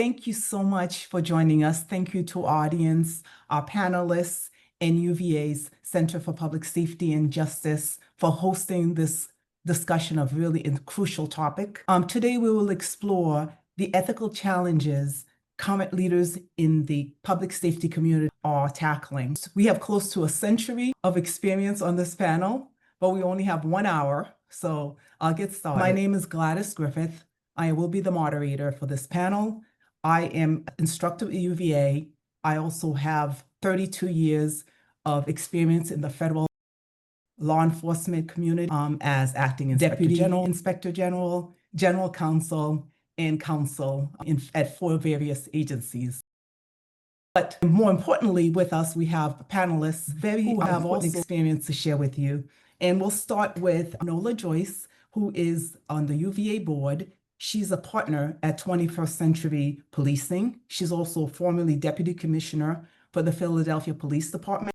Thank you so much for joining us. Thank you to our audience, our panelists, and UVA's Center for Public Safety and Justice for hosting this discussion of really a crucial topic. Today, we will explore the ethical challenges current leaders in the public safety community are tackling. We have close to a century of experience on this panel, but we only have 1 hour, so I'll get started. My name is Gladis Griffith. I will be the moderator for this panel. I am instructor at UVA. I also have 32 years of experience in the federal law enforcement community as acting Deputy General, Inspector General, General Counsel, and counsel at 4 various agencies. But more importantly, with us, we have panelists who have also experience to share with you. And we'll start with Nola Joyce, who is on the UVA board. She's a partner at 21st Century Policing. She's also formerly Deputy Commissioner for the Philadelphia Police Department,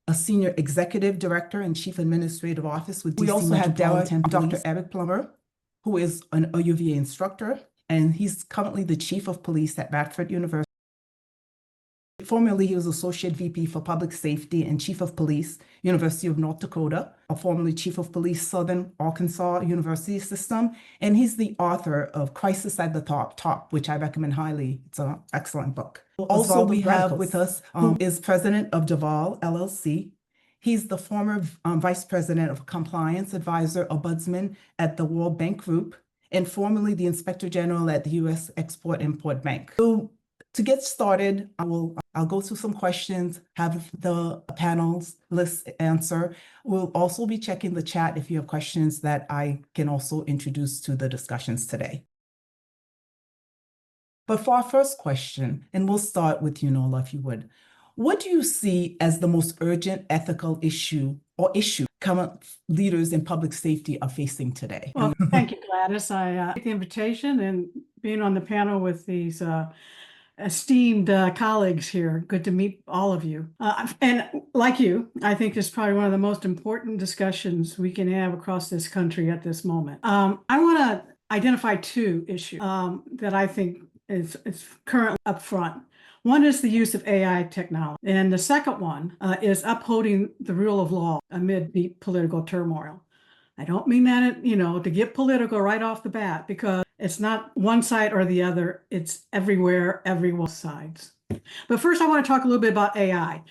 a Senior Executive Director and Chief Administrative Office with DC We also have Dr. Eric Plummer, who is a UVA instructor, and he's currently the Chief of Police at Radford University. Formerly, he was Associate VP for Public Safety and Chief of Police, University of North Dakota, formerly Chief of Police, Southern Arkansas University System, and he's the author of Crisis at the Top, which I recommend highly. It's an excellent book. Also, we have with us who is President of DEVAL, LLC. He's the former Vice President of Compliance Advisor, Ombudsman at the World Bank Group, and formerly the Inspector General at the U.S. Export-Import Bank. So to get started, I'll go through some questions, have the panelists answer. We'll also be checking the chat if you have questions that I can also introduce to the discussions today. But for our first question, and we'll start with you, Nola, if you would. What do you see as the most urgent ethical issue current leaders in public safety are facing today? Well, thank you, Gladys. I take the invitation and being on the panel with these esteemed colleagues here. Good to meet all of you. And like you, I think this is probably one of the most important discussions we can have across this country at this moment. I want to identify 2 issues that I think is currently up front. One is the use of AI technology, and the second one is upholding the rule of law amid the political turmoil. I don't mean that, to get political right off the bat, because it's not one side or the other. It's everywhere, every sides. But first, I want to talk a little bit about AI.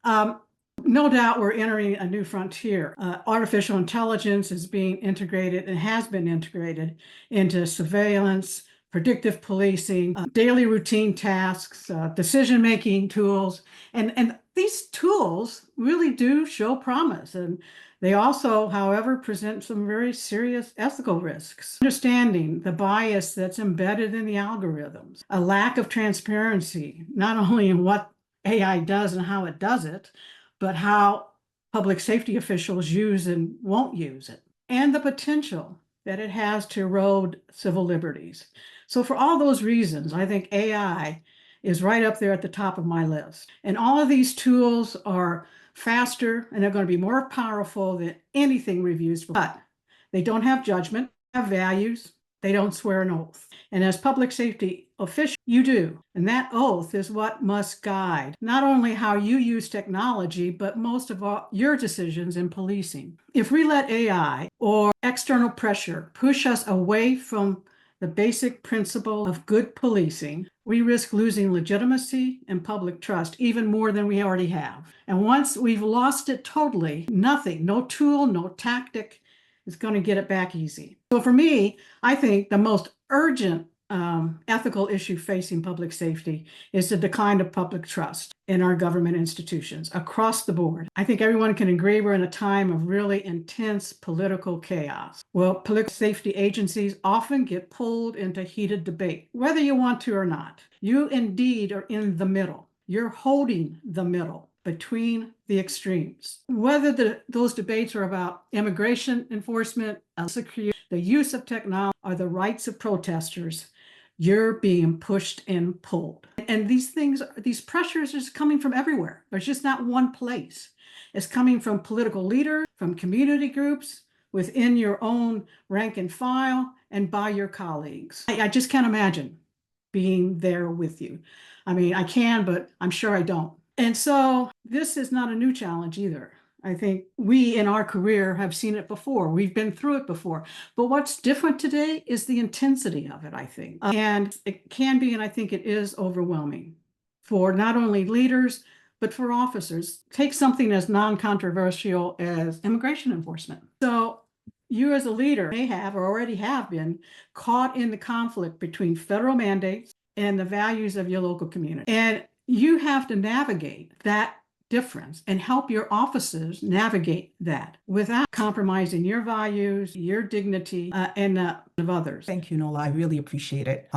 No doubt we're entering a new frontier. Artificial intelligence is being integrated and has been integrated into surveillance, predictive policing, daily routine tasks, decision-making tools. And these tools really do show promise. And they also, however, present some very serious ethical risks. Understanding the bias that's embedded in the algorithms, a lack of transparency, not only in what AI does and how it does it, but how public safety officials use and won't use it, and the potential that it has to erode civil liberties. So for all those reasons, I think AI is right up there at the top of my list. And all of these tools are faster and they're going to be more powerful than anything we've used before. But they don't have judgment, have values, they don't swear an oath. And as public safety officials, you do. And that oath is what must guide not only how you use technology, but most of all your decisions in policing. If we let AI or external pressure push us away from the basic principle of good policing, we risk losing legitimacy and public trust even more than we already have. And once we've lost it totally, nothing, no tool, no tactic is going to get it back easy. So for me, I think the most urgent ethical issue facing public safety is the decline of public trust in our government institutions across the board. I think everyone can agree we're in a time of really intense political chaos. Well, public safety agencies often get pulled into heated debate, whether you want to or not. You indeed are in the middle. You're holding the middle between the extremes. Whether those debates are about immigration enforcement, security, the use of technology, or the rights of protesters, you're being pushed and pulled. And these pressures are coming from everywhere. There's just not one place. It's coming from political leaders, from community groups, within your own rank and file, and by your colleagues. I just can't imagine being there with you. I mean, I can, but I'm sure I don't. And so this is not a new challenge either. I think we in our career have seen it before. We've been through it before. But what's different today is the intensity of it, I think. And it can be, and I think it is overwhelming for not only leaders, but for officers. Take something as non-controversial as immigration enforcement. So you as a leader may have or already have been caught in the conflict between federal mandates and the values of your local community. And you have to navigate that difference and help your officers navigate that without compromising your values, your dignity, and of others. Thank you, Nola. I really appreciate it.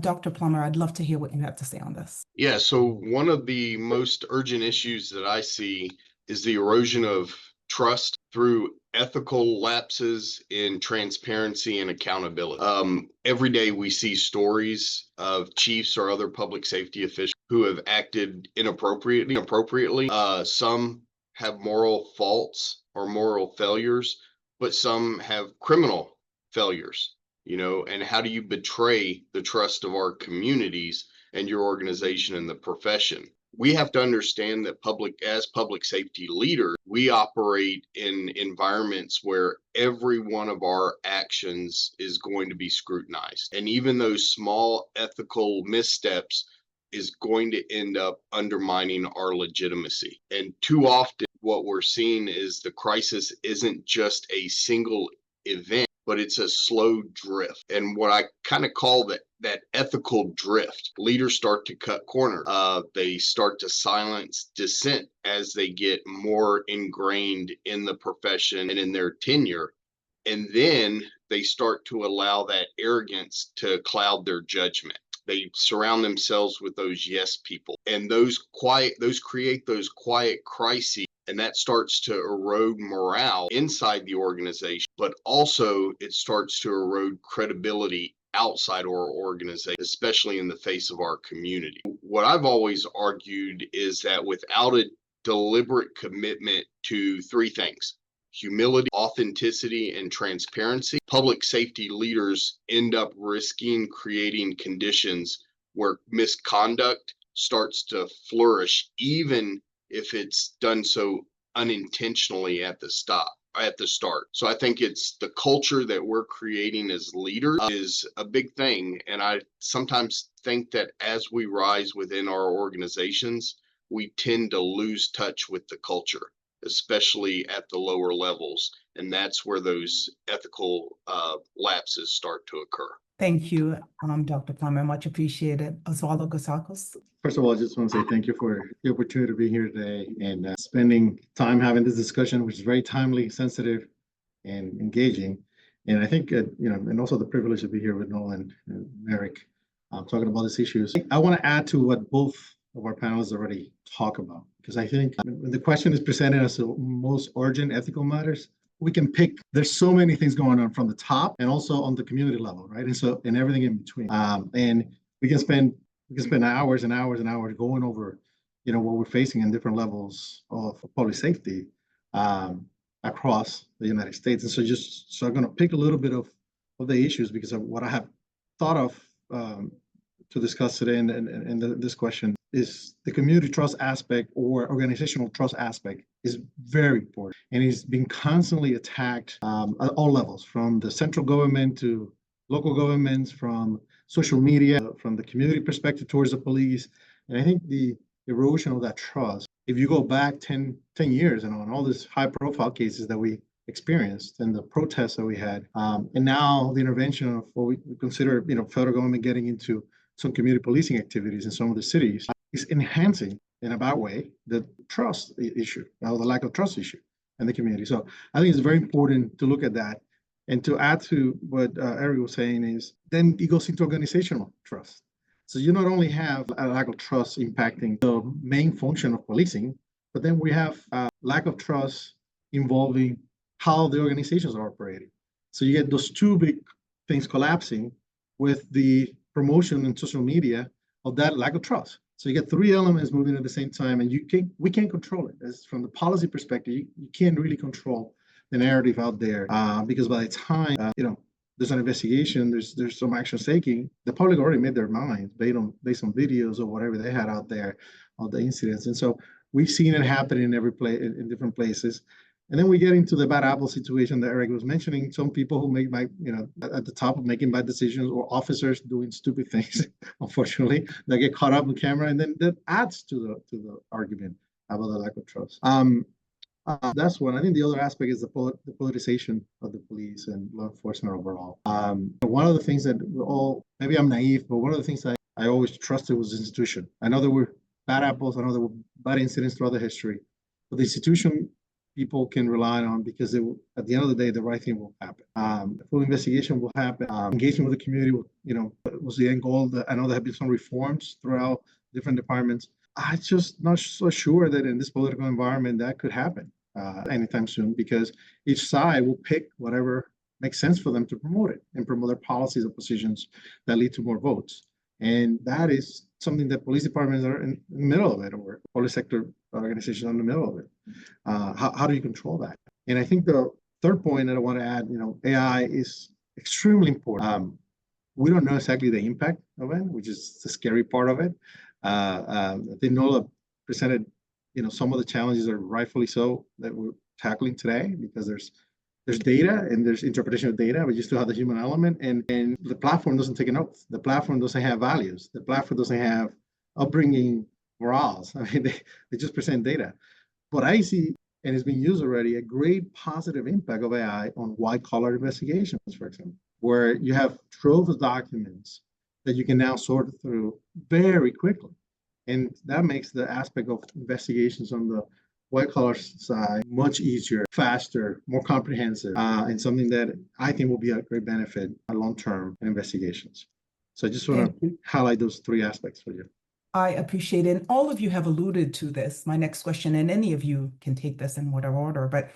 Dr. Plummer, I'd love to hear what you have to say on this. Yeah, so one of the most urgent issues that I see is the erosion of trust through ethical lapses in transparency and accountability. Every day we see stories of chiefs or other public safety officials who have acted inappropriately. Some have moral faults or moral failures, but some have criminal failures, and how do you betray the trust of our communities and your organization and the profession? We have to understand that as public safety leaders, we operate in environments where every one of our actions is going to be scrutinized. And even those small ethical missteps is going to end up undermining our legitimacy. And too often what we're seeing is the crisis isn't just a single event, but it's a slow drift. And what I kind of call that ethical drift, leaders start to cut corners. They start to silence dissent as they get more ingrained in the profession and in their tenure. And then they start to allow that arrogance to cloud their judgment. They surround themselves with those yes people, and those create those quiet crises. And that starts to erode morale inside the organization, but also it starts to erode credibility outside our organization, especially in the face of our community. What I've always argued is that without a deliberate commitment to three things: humility, authenticity, and transparency, public safety leaders end up risking creating conditions where misconduct starts to flourish, even if it's done so unintentionally at the start. So I think it's the culture that we're creating as leaders is a big thing. And I sometimes think that as we rise within our organizations, we tend to lose touch with the culture, especially at the lower levels. And that's where those ethical lapses start to occur. Thank you, Dr. Plummer. Much appreciated. Osvaldo Gratacos. First of all, I just want to say thank you for the opportunity to be here today and spending time having this discussion, which is very timely, sensitive, and engaging. And I think, and also the privilege to be here with Nola and Eric talking about these issues. I want to add to what both of our panelists already talk about, because I think when the question is presented as the most urgent ethical matters, we can pick, there's so many things going on from the top and also on the community level, right? And everything in between. And we can spend hours and hours and hours going over, what we're facing in different levels of public safety across the United States. And so I'm going to pick a little bit of the issues because of what I have thought of to discuss today in this question is the community trust aspect or organizational trust aspect is very important. And it's been constantly attacked at all levels, from the central government to local governments, from social media, from the community perspective towards the police. And I think the erosion of that trust, if you go back 10 years and on all these high profile cases that we experienced and the protests that we had, and now the intervention of what we consider, federal government getting into some community policing activities in some of the cities is enhancing in a bad way the trust issue, or the lack of trust issue in the community. So I think it's very important to look at that. And to add to what Eric was saying is, then it goes into organizational trust. So you not only have a lack of trust impacting the main function of policing, but then we have a lack of trust involving how the organizations are operating. So you get those two big things collapsing with the promotion in social media of that lack of trust. So you get three elements moving at the same time, and we can't control it. As from the policy perspective, you can't really control the narrative out there because by the time there's an investigation, there's some action taking, the public already made their minds based on videos or whatever they had out there of the incidents. And so we've seen it happen in every place, in different places. And then we get into the bad apple situation that Eric was mentioning. Some people who make at the top of making bad decisions, or officers doing stupid things, unfortunately, that get caught up on camera, and then that adds to the argument about the lack of trust. That's one. I think the other aspect is the politicization of the police and law enforcement overall. One of the things that maybe I'm naive, but one of the things that I always trusted was the institution. I know there were bad apples, I know there were bad incidents throughout the history, but the institution people can rely on, because at the end of the day, the right thing will happen. Full investigation will happen. Engagement with the community, was the end goal. I know there have been some reforms throughout different departments. I'm just not so sure that in this political environment that could happen anytime soon, because each side will pick whatever makes sense for them to promote it and promote their policies or positions that lead to more votes. And that is something that police departments are in the middle of it, or police sector organizations are in the middle of it. How do you control that? And I think the third point that I want to add, AI is extremely important. We don't know exactly the impact of it, which is the scary part of it. I think Nola presented, some of the challenges are rightfully so that we're tackling today, because there's data and there's interpretation of data, but you still have the human element, and the platform doesn't take an oath. The platform doesn't have values. The platform doesn't have upbringing morals. I mean, they just present data. But I see, and it's been used already, a great positive impact of AI on white-collar investigations, for example, where you have troves of documents that you can now sort through very quickly. And that makes the aspect of investigations on the white-collar side much easier, faster, more comprehensive, and something that I think will be a great benefit long-term in investigations. So I just want to highlight those three aspects for you. I appreciate it. And all of you have alluded to this. My next question, and any of you can take this in whatever order, but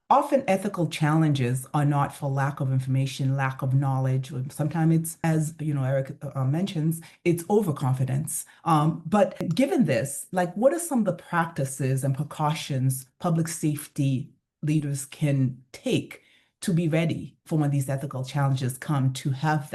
often ethical challenges are not for lack of information, lack of knowledge. Sometimes it's, as Eric mentions, it's overconfidence. But given this, what are some of the practices and precautions public safety leaders can take to be ready for when these ethical challenges come, to have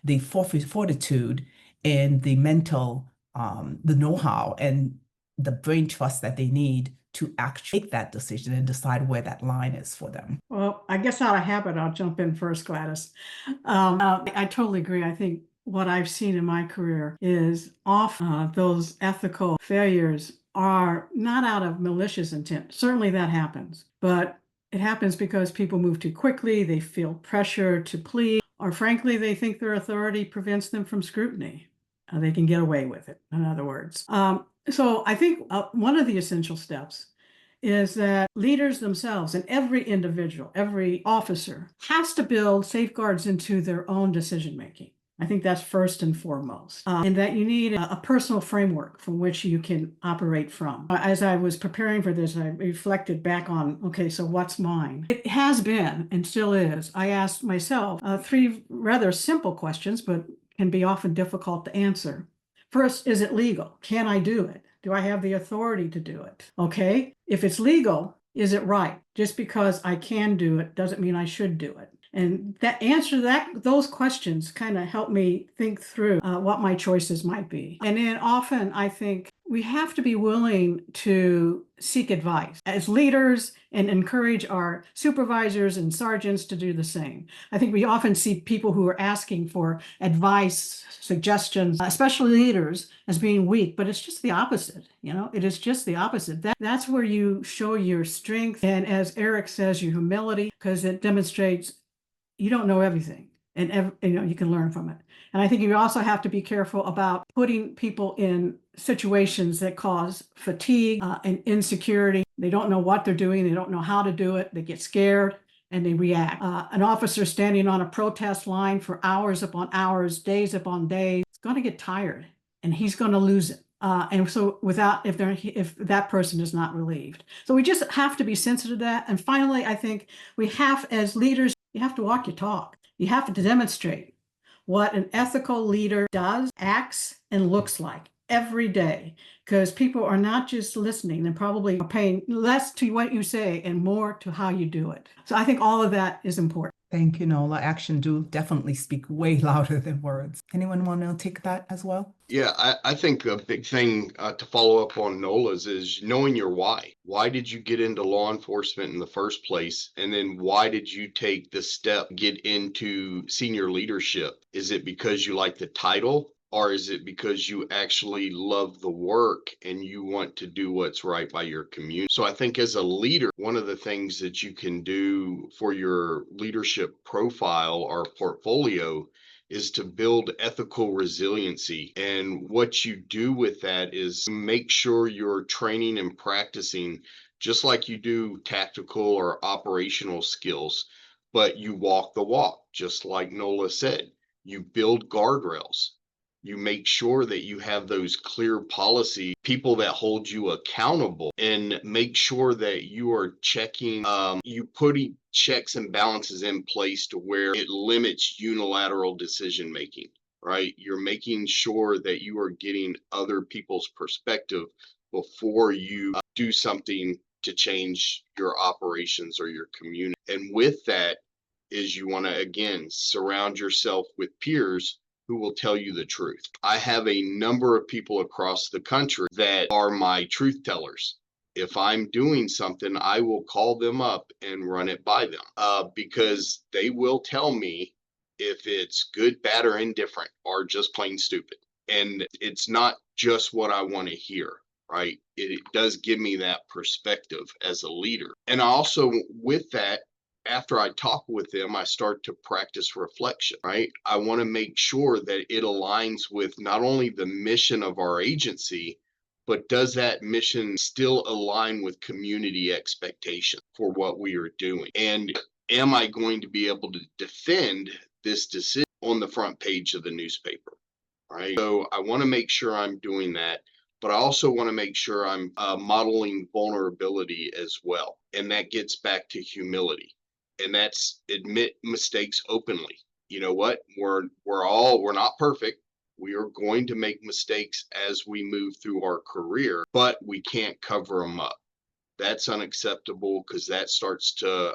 the fortitude and the mental, the know-how and the brain trust that they need to actually make that decision and decide where that line is for them? Well, I guess out of habit, I'll jump in first, Gladys. I totally agree. I think what I've seen in my career is often those ethical failures are not out of malicious intent. Certainly that happens, but it happens because people move too quickly, they feel pressure to plead, or frankly, they think their authority prevents them from scrutiny. They can get away with it, in other words. So I think one of the essential steps is that leaders themselves, and every individual, every officer, has to build safeguards into their own decision-making. I think that's first and foremost, and that you need a personal framework from which you can operate from. As I was preparing for this, I reflected back on, okay, so what's mine? It has been, and still is, I asked myself three rather simple questions, but can be often difficult to answer. First, is it legal? Can I do it? Do I have the authority to do it? Okay, if it's legal, is it right? Just because I can do it doesn't mean I should do it. And that answer to those questions kind of help me think through what my choices might be. And then often I think we have to be willing to seek advice as leaders and encourage our supervisors and sergeants to do the same. I think we often see people who are asking for advice, suggestions, especially leaders, as being weak, but it's just the opposite. It is just the opposite. That's where you show your strength. And as Eric says, your humility, because it demonstrates you don't know everything, and you can learn from it. And I think you also have to be careful about putting people in situations that cause fatigue and insecurity. They don't know what they're doing. They don't know how to do it. They get scared and they react. An officer standing on a protest line for hours upon hours, days upon days, is going to get tired, and he's going to lose it. And so if that person is not relieved. So we just have to be sensitive to that. And finally, I think we have, as leaders, you have to walk your talk. You have to demonstrate what an ethical leader does, acts, and looks like every day, because people are not just listening and probably are paying less to what you say and more to how you do it. So I think all of that is important. Thank you, Nola. Action do definitely speak way louder than words. Anyone want to take that as well? Yeah, I think a big thing to follow up on Nola's is knowing your why. Why did you get into law enforcement in the first place? And then why did you take the step, get into senior leadership? Is it because you like the title? Or is it because you actually love the work and you want to do what's right by your community? So I think as a leader, one of the things that you can do for your leadership profile or portfolio is to build ethical resiliency. And what you do with that is make sure you're training and practicing just like you do tactical or operational skills, but you walk the walk, just like Nola said. You build guardrails. You make sure that you have those clear policy, people that hold you accountable, and make sure that you are checking, you putting checks and balances in place to where it limits unilateral decision making, right? You're making sure that you are getting other people's perspective before you do something to change your operations or your community. And with that is you want to, again, surround yourself with peers who will tell you the truth. I have a number of people across the country that are my truth tellers. If I'm doing something, I will call them up and run it by them because they will tell me if it's good, bad, or indifferent, or just plain stupid. And it's not just what I want to hear, right? It does give me that perspective as a leader. And also, with that, after I talk with them, I start to practice reflection, right? I want to make sure that it aligns with not only the mission of our agency, but does that mission still align with community expectation for what we are doing? And am I going to be able to defend this decision on the front page of the newspaper, right? So I want to make sure I'm doing that. But I also want to make sure I'm modeling vulnerability as well. And that gets back to humility. And that's admit mistakes openly. You know what? We're not perfect. We are going to make mistakes as we move through our career, but we can't cover them up. That's unacceptable because that starts to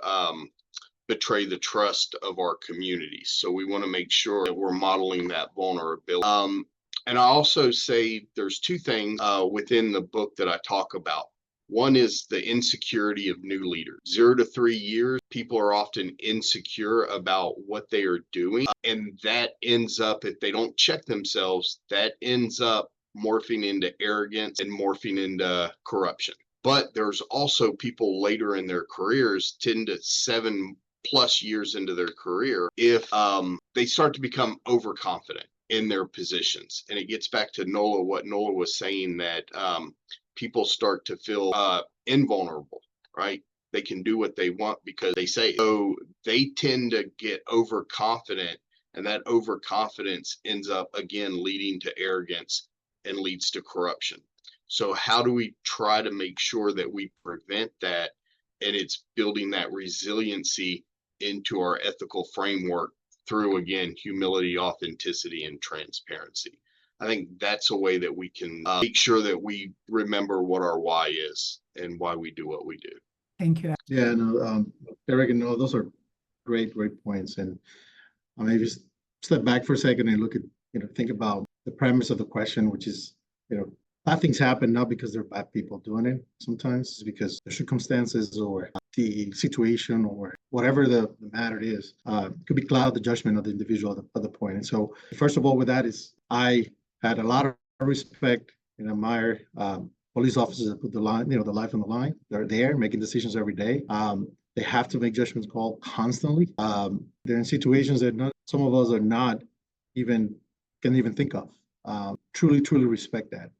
betray the trust of our communities. So we want to make sure that we're modeling that vulnerability. And I also say there's two things within the book that I talk about. One is the insecurity of new leaders. 0 to 3 years, people are often insecure about what they are doing. And that ends up, if they don't check themselves, that ends up morphing into arrogance and morphing into corruption. But there's also people later in their careers, 10 to 7+ years into their career, if they start to become overconfident in their positions. And it gets back to Nola, what Nola was saying, that people start to feel invulnerable, right? They can do what they want because they say. So they tend to get overconfident, and that overconfidence ends up again leading to arrogance and leads to corruption. So how do we try to make sure that we prevent that? And it's building that resiliency into our ethical framework through, again, humility, authenticity, and transparency. I think that's a way that we can make sure that we remember what our why is and why we do what we do. Thank you. Yeah, no, Eric and Noah, those are great points. And maybe just step back for a second and look at, think about the premise of the question, which is, bad things happen not because they're bad people doing it. Sometimes it's because the circumstances or the situation or whatever the matter is, could be cloud the judgment of the individual at the point. And so, first of all, with that is I had a lot of respect and admire police officers that put the life on the line. They're there making decisions every day. They have to make judgments call constantly. They're in situations that some of us are not can even think of. Truly respect that.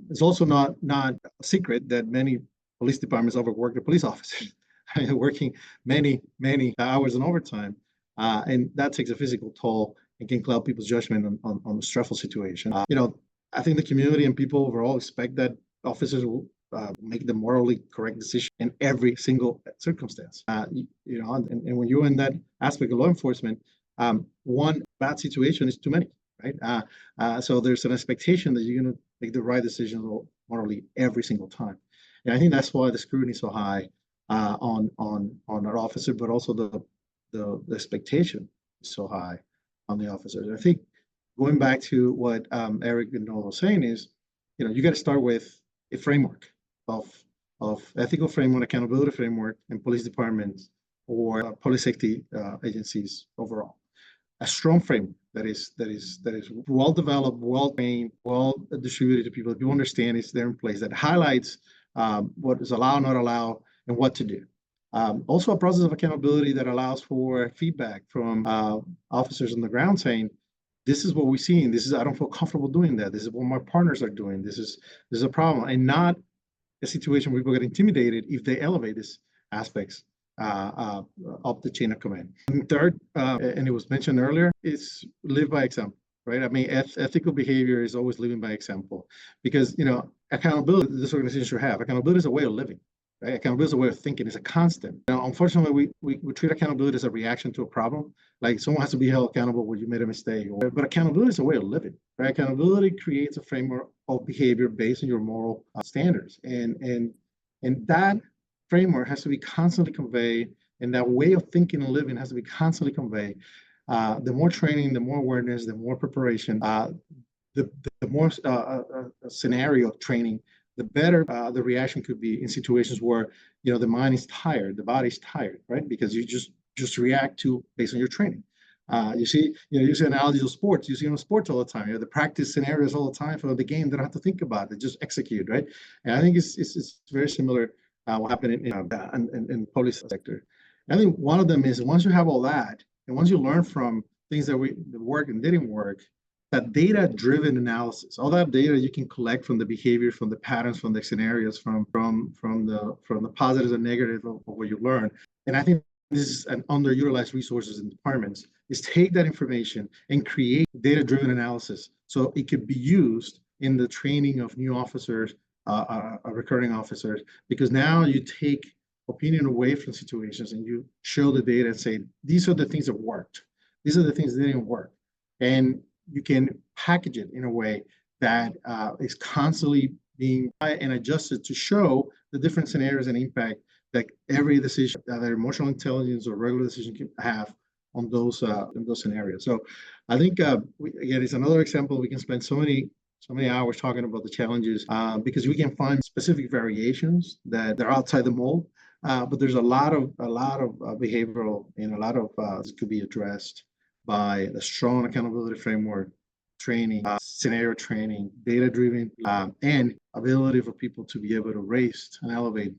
It's also not a secret that many police departments overwork their police officers, working many hours in overtime, and that takes a physical toll and can cloud people's judgment on a stressful situation. I think the community and people overall expect that officers will make the morally correct decision in every single circumstance. And when you're in that aspect of law enforcement, one bad situation is too many, right? So there's an expectation that you're going to make the right decision morally every single time. And I think that's why the scrutiny is so high on our officer, but also the the expectation is so high on the officers. I think going back to what Eric and Nola was saying is, you got to start with a framework of ethical framework, accountability framework, and police departments or public safety agencies overall. A strong framework that is well developed, well trained, well distributed to people. People understand it's there in place, that highlights what is allowed, not allowed, and what to do. Also, a process of accountability that allows for feedback from officers on the ground saying, "This is what we're seeing. I don't feel comfortable doing that. This is what my partners are doing. This is a problem," and not a situation where people get intimidated if they elevate these aspects up the chain of command. And third, and it was mentioned earlier, is live by example, right? I mean, ethical behavior is always living by example, because accountability this organization should have. Accountability is a way of living, right? Accountability is a way of thinking. It's a constant. Now, unfortunately, we treat accountability as a reaction to a problem. Like someone has to be held accountable when you made a mistake. But accountability is a way of living, right? Accountability creates a framework of behavior based on your moral standards, and that framework has to be constantly conveyed, and that way of thinking and living has to be constantly conveyed. The more training, the more awareness, the more preparation, the more scenario training, the better the reaction could be in situations where the mind is tired, the body's tired, right? Because you just react to based on your training. You see analogies of sports. You see sports all the time. The practice scenarios all the time for the game. They don't have to think about it; they just execute, right? And I think it's very similar. What happened in police sector. I think one of them is once you have all that, and once you learn from things that work and didn't work, that data-driven analysis, all that data you can collect from the behavior, from the patterns, from the scenarios, from the positives and negatives of what you learn. And I think this is an underutilized resources in departments, is take that information and create data-driven analysis so it could be used in the training of new officers, recurring officers, because now you take opinion away from situations and you show the data and say, these are the things that worked. These are the things that didn't work. And you can package it in a way that is constantly being and adjusted to show the different scenarios and impact that every decision, either emotional intelligence or regular decision can have on those scenarios. So I think, again, it's another example. We can spend so many hours talking about the challenges because we can find specific variations that are outside the mold. But there's a lot of behavioral and a lot of this could be addressed by a strong accountability framework, training, scenario training, data-driven, and ability for people to be able to raise and elevate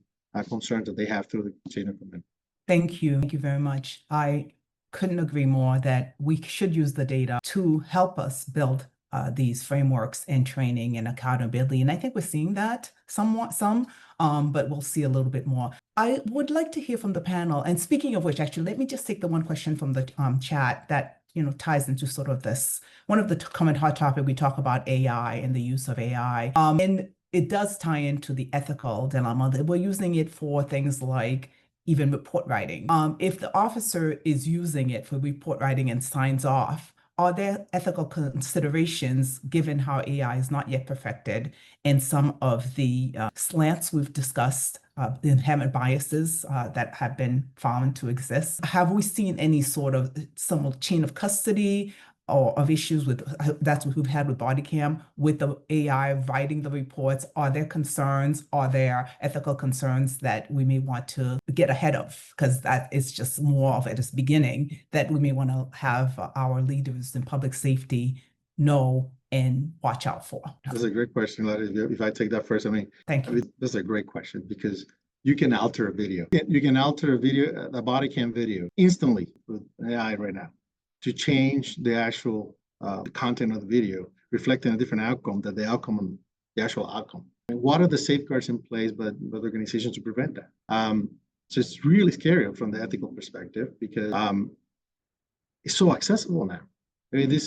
concerns that they have through the chain of command. Thank you. Thank you very much. I couldn't agree more that we should use the data to help us build these frameworks and training and accountability. And I think we're seeing that but we'll see a little bit more. I would like to hear from the panel. And speaking of which, actually, let me just take the one question from the chat that ties into sort of this. One of the common hot topic, we talk about AI and the use of AI. And it does tie into the ethical dilemma that we're using it for things like even report writing. If the officer is using it for report writing and signs off, are there ethical considerations given how AI is not yet perfected and some of the slants we've discussed, the inherent biases that have been found to exist? Have we seen any sort of some chain of custody or of issues with that's what we've had with body cam with the AI writing the reports? Are there concerns? Are there ethical concerns that we may want to get ahead of? Because that is just more of at its beginning that we may want to have our leaders in public safety know and watch out for. That's a great question, Gladys. If I take that first, Thank you. That's a great question because you can alter a video. You can alter a video, a body cam video instantly with AI right now, to change the actual content of the video, reflecting a different outcome than the actual outcome. And what are the safeguards in place by the organizations to prevent that? So it's really scary from the ethical perspective because it's so accessible now. This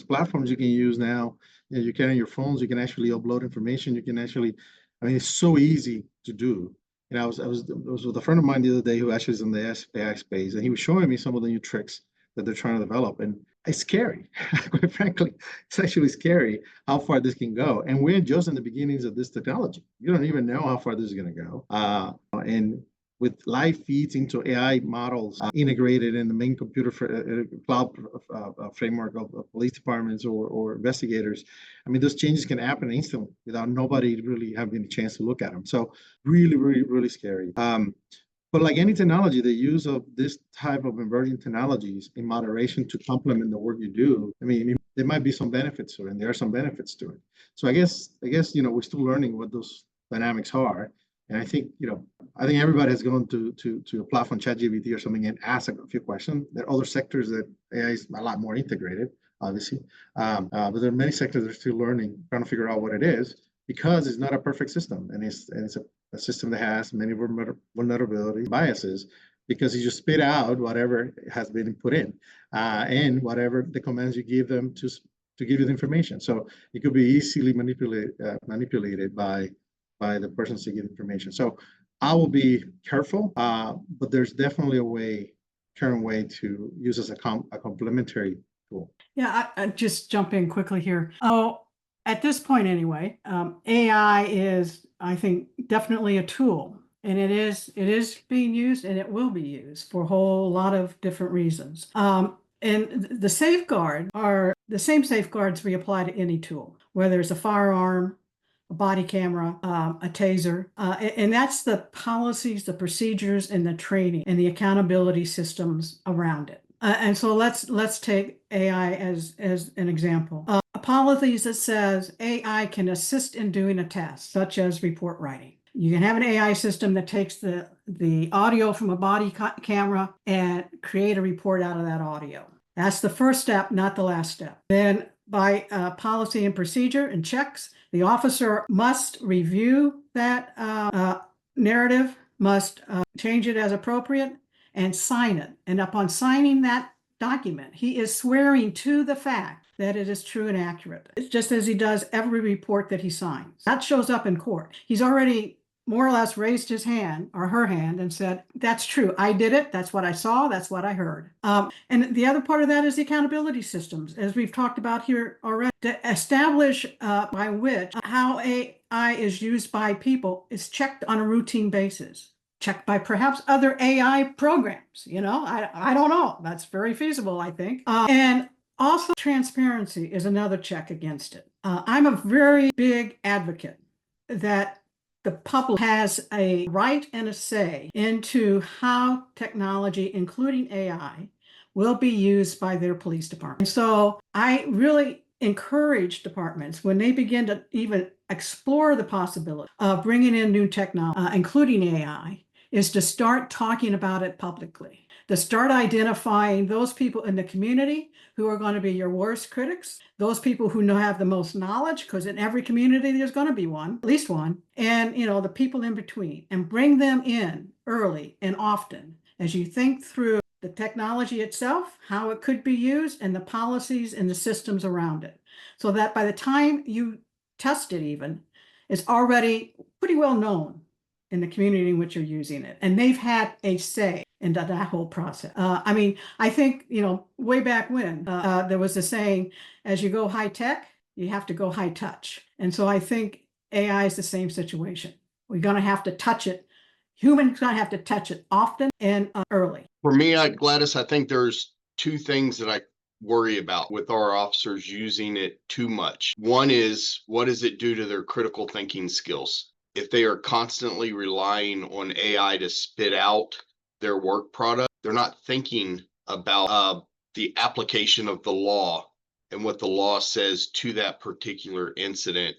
platforms you can use now. You can on your phones. You can actually upload information. You can actually, it's so easy to do. I was with a friend of mine the other day who actually is in the AI space, and he was showing me some of the new tricks that they're trying to develop, and it's scary. Quite frankly, it's actually scary how far this can go, and we're just in the beginnings of this technology. You don't even know how far this is going to go, and with live feeds into AI models integrated in the main computer cloud framework of police departments or investigators. I mean, those changes can happen instantly without nobody really having a chance to look at them. So really, really, really scary. But like any technology, the use of this type of emerging technologies in moderation to complement the work you do, I mean, there might be some benefits to it, and there are some benefits to it. So I guess, we're still learning what those dynamics are. And I think, I think everybody has gone to a platform, ChatGPT or something, and asked a few questions. There are other sectors that AI is a lot more integrated, obviously. But there are many sectors that are still learning, trying to figure out what it is, because it's not a perfect system. And it's a system that has many vulnerabilities, biases, because you just spit out whatever has been put in and whatever the commands you give them to give you the information. So it could be easily manipulated by the person seeking information. So I will be careful, but there's definitely a current way to use as a complementary tool. Yeah, I just jump in quickly here. Oh, at this point anyway, AI is, I think, definitely a tool, and it is being used, and it will be used for a whole lot of different reasons. And the safeguards are the same safeguards we apply to any tool, whether it's a firearm, a body camera, a taser, and that's the policies, the procedures, and the training and the accountability systems around it. And so let's take AI as an example. A policy that says AI can assist in doing a task, such as report writing. You can have an AI system that takes the audio from a body camera and create a report out of that audio. That's the first step, not the last step. Then by policy and procedure and checks, the officer must review that narrative, must change it as appropriate, and sign it. And upon signing that document, he is swearing to the fact that it is true and accurate. It's just as he does every report that he signs. That shows up in court. He's already more or less raised his hand or her hand and said, that's true. I did it. That's what I saw. That's what I heard. And the other part of that is the accountability systems, as we've talked about here already, to establish by which how AI is used by people is checked on a routine basis. Checked by perhaps other AI programs, I don't know. That's very feasible, I think. And also transparency is another check against it. I'm a very big advocate that the public has a right and a say into how technology, including AI, will be used by their police department. And so I really encourage departments when they begin to even explore the possibility of bringing in new technology, including AI, is to start talking about it publicly, to start identifying those people in the community who are going to be your worst critics, those people who have the most knowledge, because in every community there's going to be one, at least one, and the people in between, and bring them in early and often as you think through the technology itself, how it could be used, and the policies and the systems around it, so that by the time you test it even, it's already pretty well known in the community in which you're using it. And they've had a say in that whole process. I think, way back when there was a saying, as you go high tech, you have to go high touch. And so I think AI is the same situation. We're going to have to touch it. Humans going to have to touch it often and early. For me, Gladys, I think there's two things that I worry about with our officers using it too much. One is, what does it do to their critical thinking skills? If they are constantly relying on AI to spit out their work product, they're not thinking about the application of the law and what the law says to that particular incident.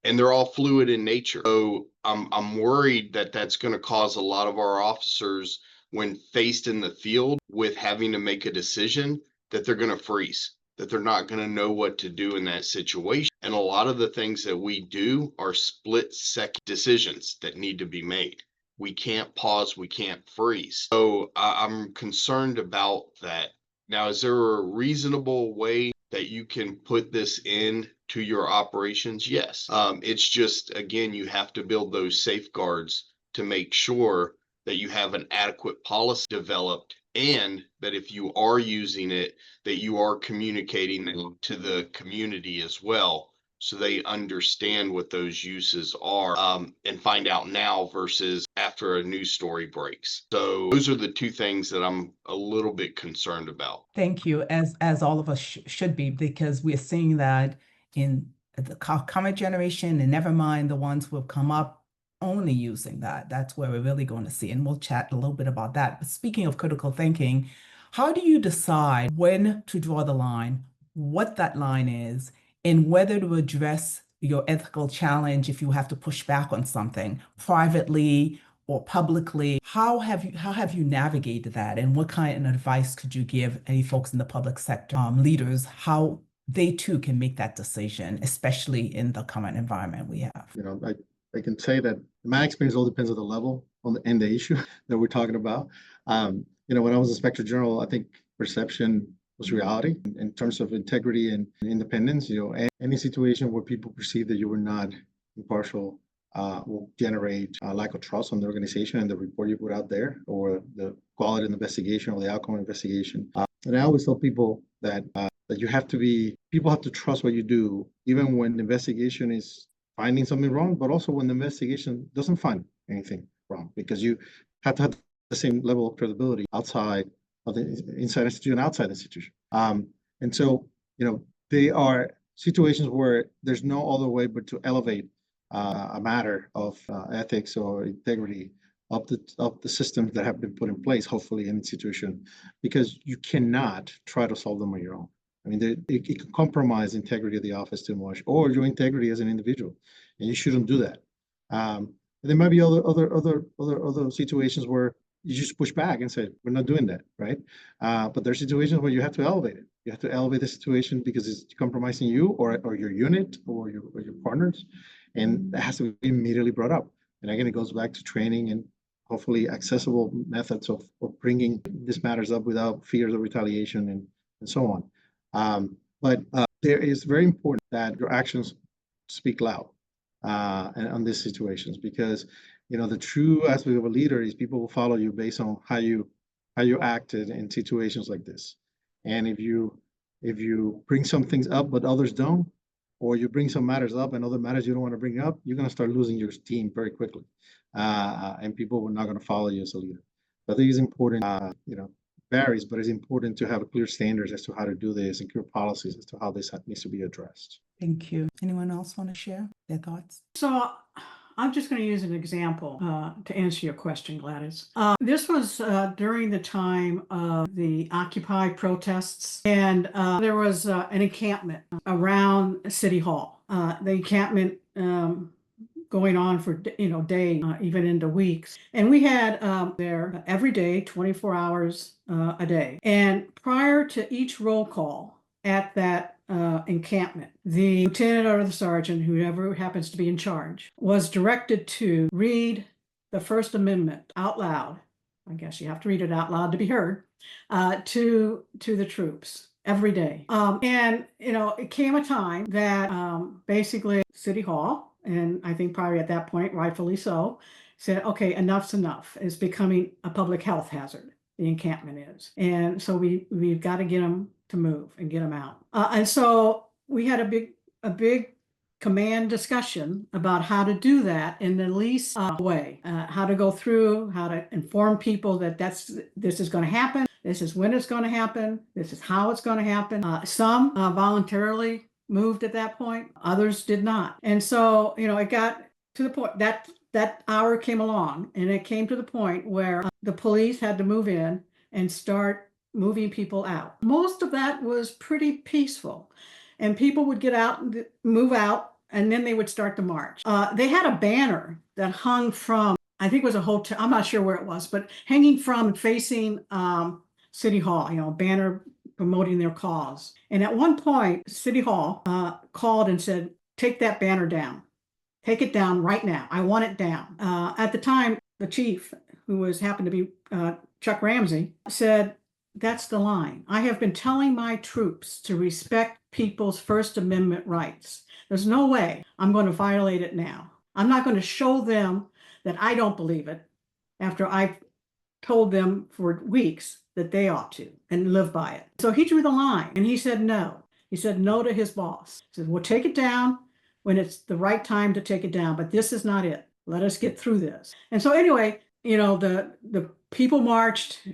And they're all fluid in nature. So I'm worried that that's going to cause a lot of our officers, when faced in the field with having to make a decision, that they're going to freeze, that they're not going to know what to do in that situation. And a lot of the things that we do are split-second decisions that need to be made. We can't pause, we can't freeze. So I'm concerned about that. Now, is there a reasonable way that you can put this in to your operations? Yes. It's just, again, you have to build those safeguards to make sure that you have an adequate policy developed, and that if you are using it, that you are communicating to the community as well, so they understand what those uses are, and find out now versus after a news story breaks. So those are the two things that I'm a little bit concerned about. Thank you, as all of us should be, because we're seeing that in the current generation, and never mind the ones who have come up only using that. That's where we're really going to see, and we'll chat a little bit about that. But speaking of critical thinking, how do you decide when to draw the line, what that line is, and whether to address your ethical challenge if you have to push back on something privately or publicly? How have you navigated that, and what kind of advice could you give any folks in the public sector, leaders, how they too can make that decision, especially in the current environment we have? You know, I can say that my experience all depends on the level and the issue that we're talking about. You know, when I was Inspector General, I think perception was reality in terms of integrity and independence. You know, any situation where people perceive that you were not impartial will generate a lack of trust on the organization and the report you put out there, or the quality of the investigation or the outcome of the investigation. And I always tell people that that people have to trust what you do, even when the investigation is finding something wrong, but also when the investigation doesn't find anything wrong, because you have to have the same level of credibility outside of the inside institution, outside the institution. And so, you know, they are situations where there's no other way but to elevate a matter of ethics or integrity of the systems that have been put in place, hopefully in institution, because you cannot try to solve them on your own. I mean, it can compromise integrity of the office too much, or your integrity as an individual, and you shouldn't do that. There might be other situations where you just push back and say, we're not doing that, right? But there are situations where you have to elevate it. You have to elevate the situation because it's compromising you or your unit or your partners, and that has to be immediately brought up. And again, it goes back to training and hopefully accessible methods of bringing these matters up without fears of retaliation and so on. But there is very important that your actions speak loud and on these situations, because you know the true aspect of a leader is people will follow you based on how you acted in situations like this. And if you bring some things up but others don't, or you bring some matters up and other matters you don't want to bring up, you're going to start losing your steam very quickly, and people are not going to follow you as a leader. But I think it's important, you know, varies, but it's important to have clear standards as to how to do this and clear policies as to how this needs to be addressed. Thank you. Anyone else want to share their thoughts? So I'm just going to use an example to answer your question, Gladys. This was during the time of the Occupy protests, and there was an encampment around City Hall. The encampment going on for days, even into weeks, and we had there every day, 24 hours a day. And prior to each roll call at that encampment, the lieutenant or the sergeant, whoever happens to be in charge, was directed to read the First Amendment out loud. I guess you have to read it out loud to be heard to the troops every day. And it came a time that basically City Hall, and I think probably at that point, rightfully so, said, okay, enough's enough. It's becoming a public health hazard. The encampment is. And so we've got to get them to move and get them out. And so we had a big command discussion about how to do that in the least way, how to go through, how to inform people that this is going to happen. This is when it's going to happen. This is how it's going to happen. Some voluntarily moved at that point. Others did not. And so, it got to the point that hour came along, and it came to the point where the police had to move in and start moving people out. Most of that was pretty peaceful, and people would get out and move out, and then they would start to march. They had a banner that hung from, I think it was a hotel, I'm not sure where it was, but hanging from facing City Hall, banner promoting their cause. And at one point, City Hall called and said, take that banner down. Take it down right now. I want it down. At the time, the chief, who happened to be Chuck Ramsey, said, that's the line. I have been telling my troops to respect people's First Amendment rights. There's no way I'm going to violate it now. I'm not going to show them that I don't believe it after I've told them for weeks that they ought to and live by it. So he drew the line, and he said no. He said no to his boss. He said, well, take it down. when it's the right time to take it down, but this is not it. Let us get through this. And so anyway, you know, the people marched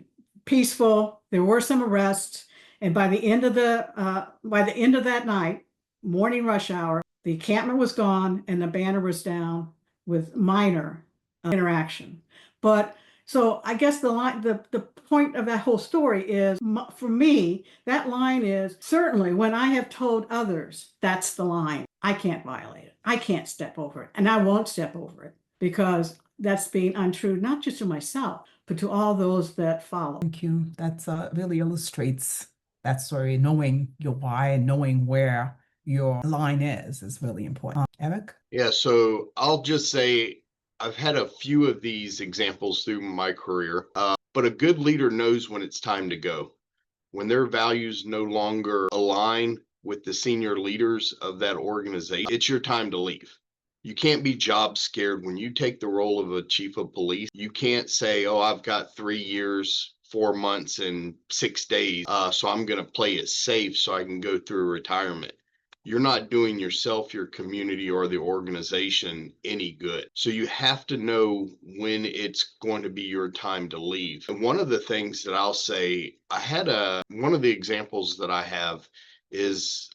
peaceful. There were some arrests. And by the end of that night, morning rush hour, the encampment was gone and the banner was down with minor interaction. But so I guess the point of that whole story is, for me, that line is certainly when I have told others that's the line, I can't violate it. I can't step over it, and I won't step over it, because that's being untrue, not just to myself, but to all those that follow. Thank you. That's really illustrates that story. Knowing your why and knowing where your line is really important. Eric? Yeah, so I'll just say I've had a few of these examples through my career, but a good leader knows when it's time to go. When their values no longer align with the senior leaders of that organization, it's your time to leave. You can't be job scared. When you take the role of a chief of police, you can't say, oh, I've got 3 years, 4 months, and 6 days, so I'm going to play it safe so I can go through retirement. You're not doing yourself, your community, or the organization any good. So you have to know when it's going to be your time to leave. And one of the things that I'll say, one of the examples that I have is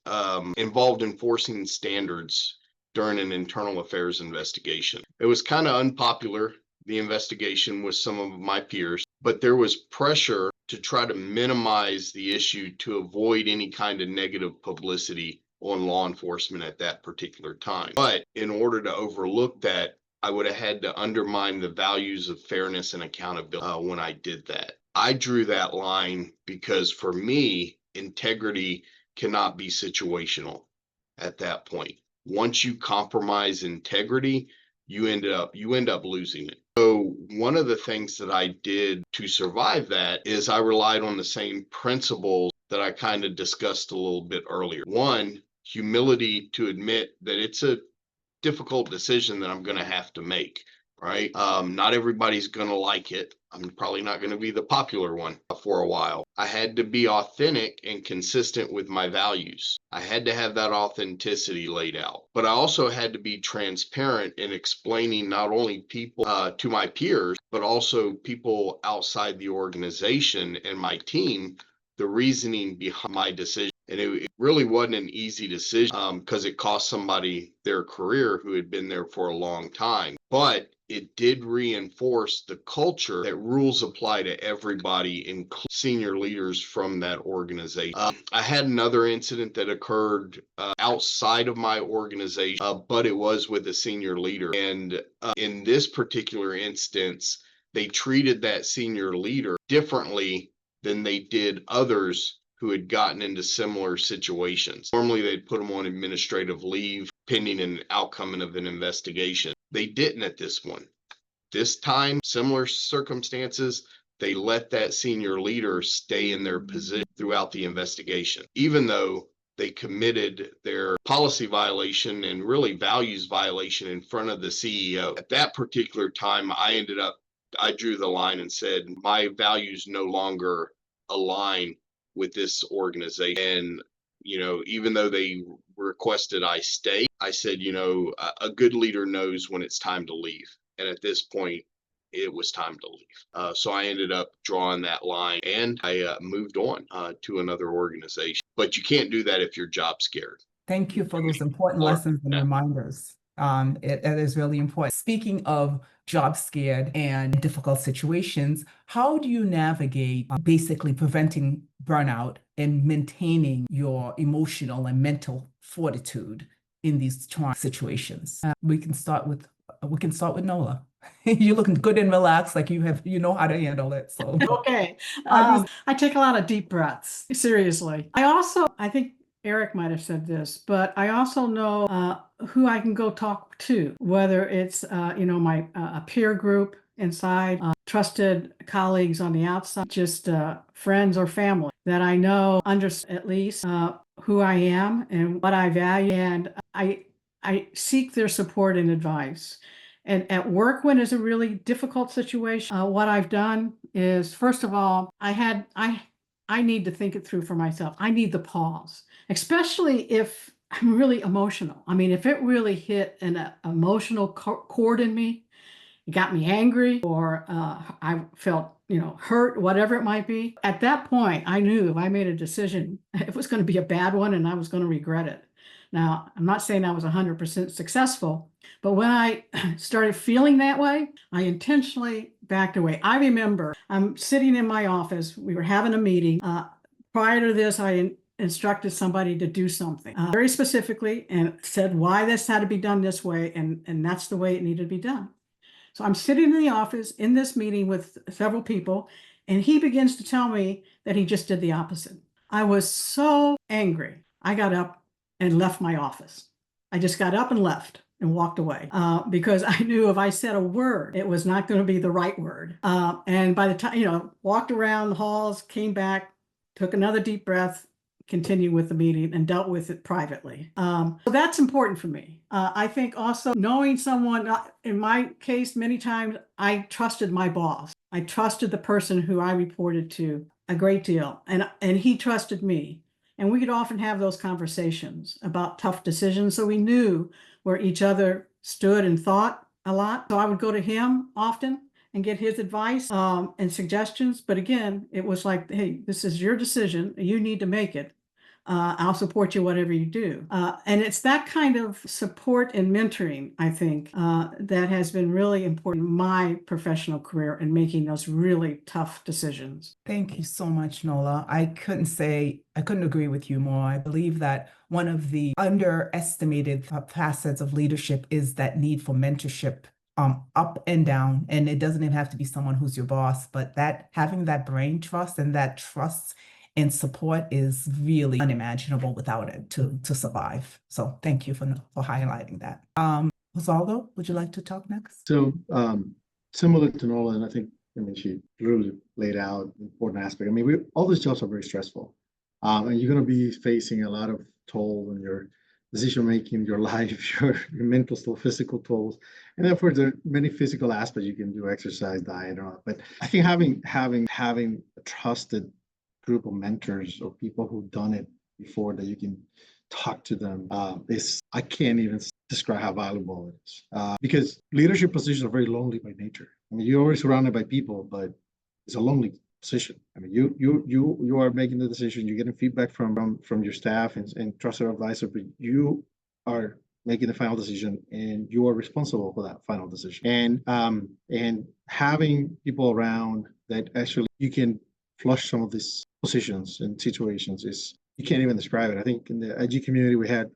involved enforcing standards during an internal affairs investigation. It was kind of unpopular, the investigation, with some of my peers, but there was pressure to try to minimize the issue to avoid any kind of negative publicity on law enforcement at that particular time. But in order to overlook that, I would have had to undermine the values of fairness and accountability when I did that. I drew that line because, for me, integrity cannot be situational at that point. Once you compromise integrity, you end up losing it. So one of the things that I did to survive that is I relied on the same principles that I kind of discussed a little bit earlier. One, humility to admit that it's a difficult decision that I'm going to have to make, right? Not everybody's going to like it. I'm probably not going to be the popular one for a while. I had to be authentic and consistent with my values. I had to have that authenticity laid out, but I also had to be transparent in explaining not only people to my peers, but also people outside the organization and my team, the reasoning behind my decision. And it really wasn't an easy decision because it cost somebody their career who had been there for a long time. But it did reinforce the culture that rules apply to everybody, including senior leaders from that organization. I had another incident that occurred outside of my organization, but it was with a senior leader. And in this particular instance, they treated that senior leader differently than they did others who had gotten into similar situations. Normally, they'd put them on administrative leave pending an outcome of an investigation. They didn't at this one. This time, similar circumstances, they let that senior leader stay in their position throughout the investigation, even though they committed their policy violation and really values violation in front of the CEO. At that particular time, I drew the line and said, my values no longer align with this organization. And, even though they requested I stay, I said, a good leader knows when it's time to leave. And at this point, it was time to leave. So I ended up drawing that line and I moved on to another organization. But you can't do that if you're job scared. Thank you for those important lessons and reminders. It is really important. Speaking of job scared and difficult situations, how do you navigate basically preventing burnout and maintaining your emotional and mental fortitude in these trying situations? We can start with Nola. You're looking good and relaxed, like you know how to handle it. So Okay. I take a lot of deep breaths. Seriously. I think Eric might have said this, but I also know who I can go talk to, whether it's my a peer group inside, trusted colleagues on the outside, just friends or family that I know understand at least who I am and what I value, and I seek their support and advice. And at work, when it's a really difficult situation, what I've done is, first of all, I need to think it through for myself. I need the pause, especially if I'm really emotional. I mean, if it really hit an emotional chord in me, it got me angry, or I felt, hurt, whatever it might be. At that point, I knew if I made a decision, it was going to be a bad one and I was going to regret it. Now, I'm not saying I was 100% successful, but when I started feeling that way, I intentionally backed away. I remember I'm sitting in my office. We were having a meeting. Prior to this, I instructed somebody to do something very specifically and said why this had to be done this way, and that's the way it needed to be done. So I'm sitting in the office in this meeting with several people, and he begins to tell me that he just did the opposite. I was so angry. I got up and left my office. I just got up and left and walked away because I knew if I said a word, it was not going to be the right word. And by the time, walked around the halls, came back, took another deep breath, continued with the meeting, and dealt with it privately. So that's important for me. I think also knowing someone, in my case, many times I trusted my boss. I trusted the person who I reported to a great deal, and he trusted me. And we could often have those conversations about tough decisions. So we knew where each other stood and thought a lot. So I would go to him often and get his advice and suggestions. But again, it was like, hey, this is your decision. You need to make it. I'll support you whatever you do. And it's that kind of support and mentoring, I think, that has been really important in my professional career in making those really tough decisions. Thank you so much, Nola. I couldn't agree with you more. I believe that one of the underestimated facets of leadership is that need for mentorship, up and down. And it doesn't even have to be someone who's your boss, but that having that brain trust and that trust and support is really unimaginable without it to survive. So thank you for highlighting that. Osvaldo, would you like to talk next? So similar to Nola, and I think she really laid out an important aspect. I mean, all these jobs are very stressful, and you're going to be facing a lot of toll on your decision making, your life, your mental, physical tolls, and therefore there are many physical aspects you can do, exercise, diet, and all. But I think having a trusted group of mentors or people who've done it before that you can talk to them I can't even describe how valuable it is, because leadership positions are very lonely by nature. I mean, you're always surrounded by people, but it's a lonely position. I mean, you are making the decision, you're getting feedback from your staff and trusted advisor, but you are making the final decision and you are responsible for that final decision. And having people around that actually you can flush some of these positions and situations you can't even describe it. I think in the IG community, we had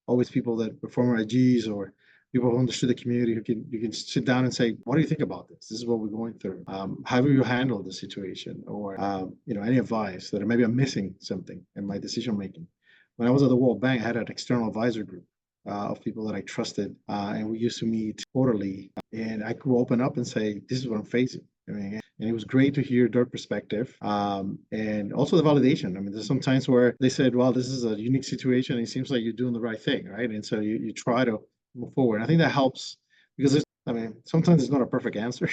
always people that were former IGs or people who understood the community you can sit down and say, what do you think about this? This is what we're going through. How do you handle the situation? Or, any advice that maybe I'm missing something in my decision making. When I was at the World Bank, I had an external advisor group of people that I trusted, and we used to meet quarterly, and I could open up and say, this is what I'm facing. I mean, and it was great to hear their perspective, and also the validation. I mean, there's some times where they said, well, this is a unique situation, and it seems like you're doing the right thing, right? And so you try to move forward. I think that helps because sometimes it's not a perfect answer.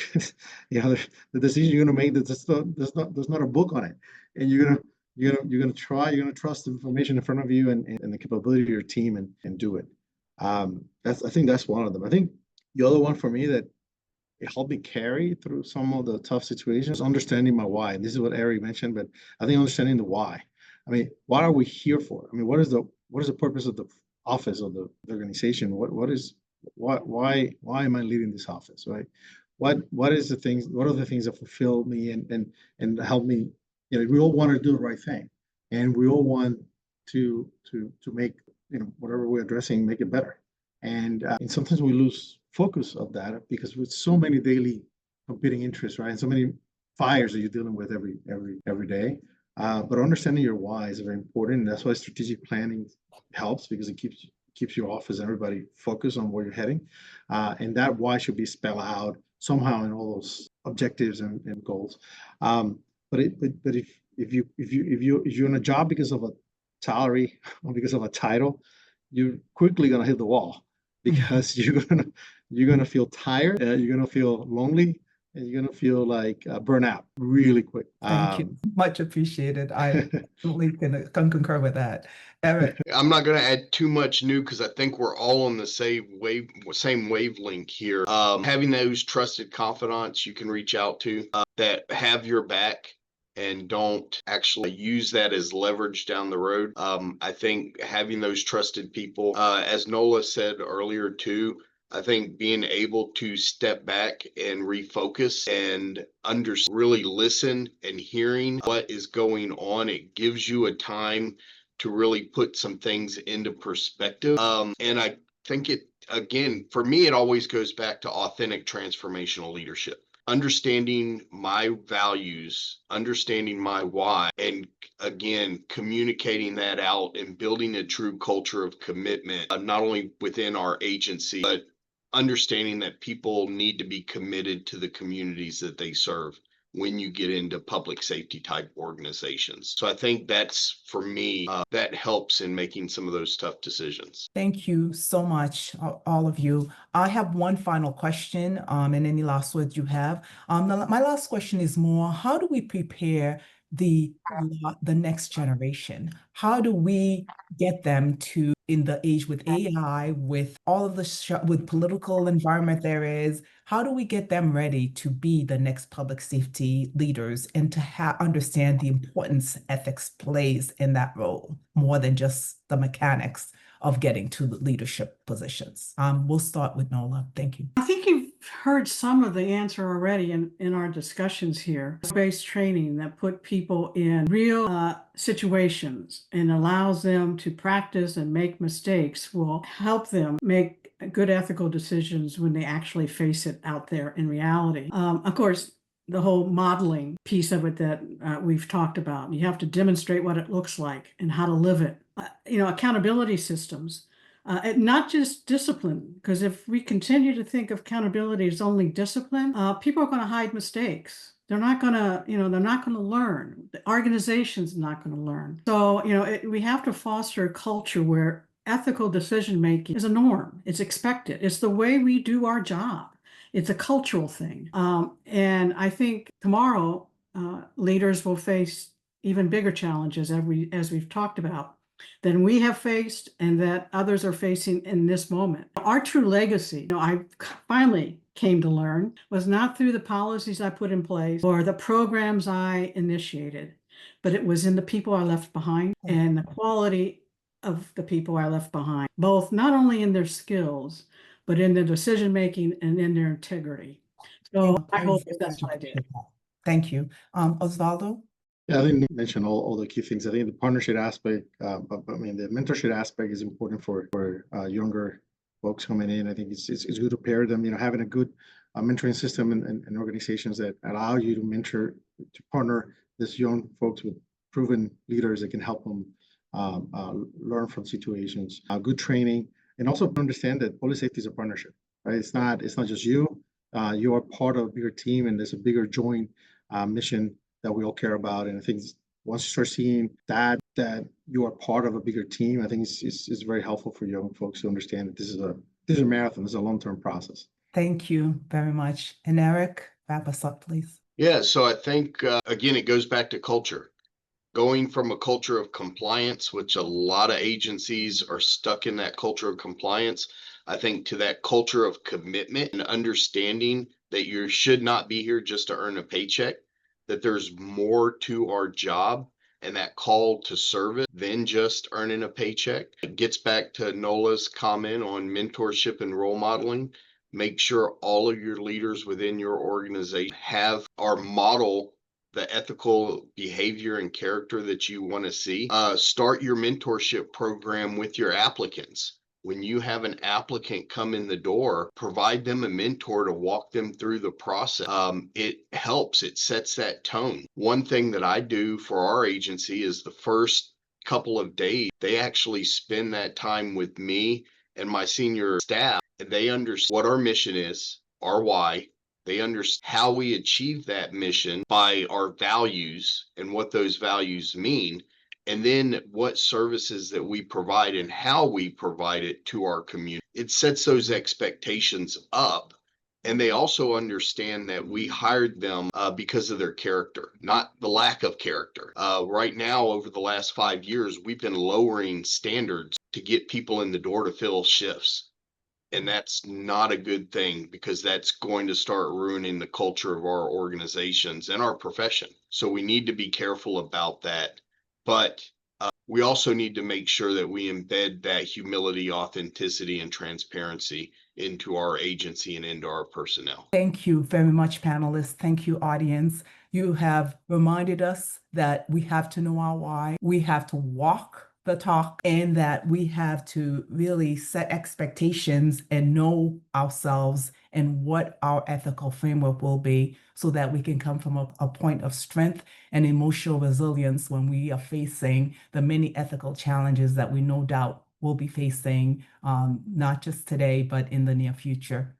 The decision you're going to make, there's not a book on it, and you're gonna try, you're gonna trust the information in front of you and the capability of your team and do it. I think that's one of them. I think the other one for me that it helped me carry through some of the tough situations, understanding my why. And this is what Eric mentioned, but I think understanding the why. I mean, what are we here for? I mean, what is the purpose of the office of the organization? Why am I leading this office, right? What are the things that fulfill me and help me? We all want to do the right thing, and we all want to make whatever we're addressing, make it better. And sometimes we lose focus of that because with so many daily competing interests, right, and so many fires that you're dealing with every day. But understanding your why is very important, and that's why strategic planning helps, because it keeps your office and everybody focused on where you're heading, and that why should be spelled out somehow in all those objectives and goals. But if you're in a job because of a salary or because of a title, you're quickly gonna hit the wall because you're gonna feel tired, you're gonna feel lonely, and you're going to feel like burnout really quick. Thank you. Much appreciated. I absolutely can concur with that. Eric. I'm not going to add too much new because I think we're all on the same wavelength here. Having those trusted confidants you can reach out to that have your back and don't actually use that as leverage down the road. I think having those trusted people, as Nola said earlier too, I think being able to step back and refocus and really listen and hearing what is going on, it gives you a time to really put some things into perspective. And I think again, for me, it always goes back to authentic transformational leadership. Understanding my values, understanding my why, and again, communicating that out and building a true culture of commitment, not only within our agency, but understanding that people need to be committed to the communities that they serve when you get into public safety type organizations. So I think that's, for me, that helps in making some of those tough decisions. Thank you so much, all of you. I have one final question, and any last words you have. My last question is more, how do we prepare the next generation? How do we get them to, in the age with AI, with all of the with political environment there is, how do we get them ready to be the next public safety leaders and to understand the importance ethics plays in that role, more than just the mechanics of getting to the leadership positions? We'll start with Nola. Thank you. I think you've heard some of the answer already in our discussions here. Based training that put people in real situations and allows them to practice and make mistakes will help them make good ethical decisions when they actually face it out there in reality. Of course, the whole modeling piece of it that we've talked about. You have to demonstrate what it looks like and how to live it. Accountability systems, not just discipline, because if we continue to think of accountability as only discipline, people are going to hide mistakes. They're not going to, they're not going to learn. The organization's not going to learn. So, we have to foster a culture where ethical decision-making is a norm. It's expected. It's the way we do our job. It's a cultural thing. And I think tomorrow, leaders will face even bigger challenges as we've talked about than we have faced and that others are facing in this moment. Our true legacy, I finally came to learn, was not through the policies I put in place or the programs I initiated, but it was in the people I left behind and the quality of the people I left behind, both not only in their skills, but in their decision-making and in their integrity. So I hope that's what I did. Thank you. Osvaldo? Yeah, I think you mentioned all the key things. I think the partnership aspect, the mentorship aspect is important for younger folks coming in. I think it's good to pair them, having a good mentoring system and organizations that allow you to partner these young folks with proven leaders that can help them learn from situations, good training, and also understand that public safety is a partnership, right? It's not just you. You are part of a bigger team, and there's a bigger joint mission that we all care about. And I think once you start seeing that you are part of a bigger team, I think it's very helpful for young folks to understand that this is a marathon, this is a long-term process. Thank you very much. And Eric, wrap us up, please. Yeah, so I think, again, it goes back to culture. Going from a culture of compliance, which a lot of agencies are stuck in that culture of compliance, I think to that culture of commitment and understanding that you should not be here just to earn a paycheck, that there's more to our job and that call to service than just earning a paycheck. It gets back to Nola's comment on mentorship and role modeling. Make sure all of your leaders within your organization have or model the ethical behavior and character that you want to see. Start your mentorship program with your applicants. When you have an applicant come in the door, provide them a mentor to walk them through the process. It helps, it sets that tone. One thing that I do for our agency is the first couple of days, they actually spend that time with me and my senior staff. And they understand what our mission is, our why. They understand how we achieve that mission by our values and what those values mean, and then what services that we provide and how we provide it to our community. It sets those expectations up, And they also understand that we hired them because of their character, not the lack of character. Right now, over the last 5 years, we've been lowering standards to get people in the door to fill shifts. And that's not a good thing, because that's going to start ruining the culture of our organizations and our profession. So we need to be careful about that. But we also need to make sure that we embed that humility, authenticity, and transparency into our agency and into our personnel. Thank you very much, panelists. Thank you, audience. You have reminded us that we have to know our why. We have to walk the talk, and that we have to really set expectations and know ourselves and what our ethical framework will be, so that we can come from a point of strength and emotional resilience when we are facing the many ethical challenges that we no doubt will be facing, not just today, but in the near future.